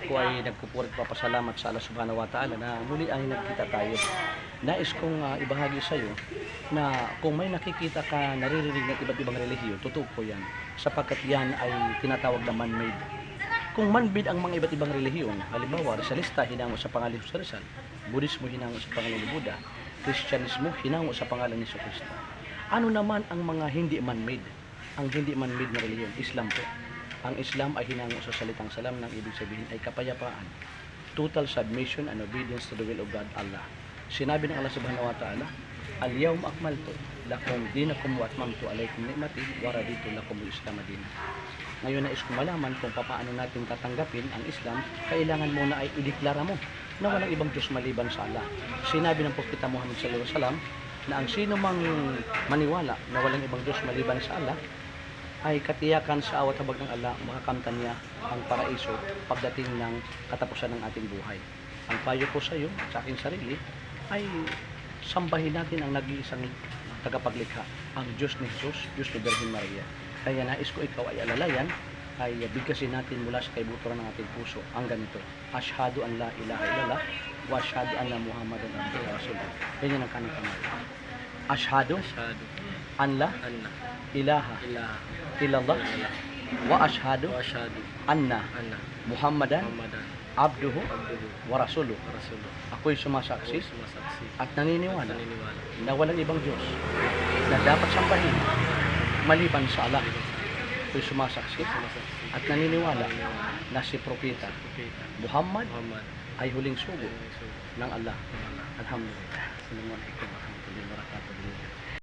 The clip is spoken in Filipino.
Ako ay nagpupuri at papasalamat sa Allah Subhanahu wa Ta'ala na muli ay nagkita tayo. Nais kong ibahagi sa iyo na kung may nakikita ka naririnig ng iba't ibang relihiyon, totoo po yan. Sapagkat yan ay tinatawag na man-made. Kung man-made ang mga iba't ibang relihiyon, halimbawa, Rizalista hinango sa pangalan ni Rizal, Budismo hinango sa pangalan ni Buddha, Kristyanismo hinango sa pangalan ni Kristo. Ano naman ang mga hindi man-made? Ang hindi man-made na relihiyon, Islam po. Ang Islam ay hinango sa salitang salam ng ibig sabihin ay kapayapaan, total submission and obedience to the will of God, Allah. Sinabi ng Allah Subhanahu wa Ta'ala, Al-yawma akmaltu lakum dinakum wa atmamtu alaykum ni'mati wa raditu lakum al-Islam dinan. Ngayon nais kong malaman kung paano natin tatanggapin ang Islam, kailangan muna ay ideklara mo na walang ibang Diyos maliban sa Allah. Sinabi ng Propeta Muhammad sallallahu alaihi wasallam na ang sino mang maniwala na walang ibang Diyos maliban sa Allah ay katiyakan sa awat habag ng Allah, makakamtan niya ang paraiso pagdating ng katapusan ng ating buhay. Ang payo ko sa iyo, sa aking sarili, ay sambahin natin ang nag-iisang tagapaglikha, ang Diyos ni Jesus, Diyos ni Virgin Maria. Kaya nais ko ikaw ay alalayan, ay bigkasin natin mula sa kaibuturan ng ating puso ang ganito: Ashhadu an la ilaha illallah wa ashhadu anna Muhammadan abduhu wa rasuluh. Yan ang kanang pangalan. Ashhadu an la ilaha illallah wa ashhadu anna Muhammadan abduhu wa rasuluh. Ako'y sumasaksi at naniniwala na walang ibang Diyos na dapat sambahin maliban sa Allah. Ako'y sumasaksi at naniniwala na si Propeta Muhammad ay huling sugo ng Allah. Alhamdulillah. Assalamualaikum.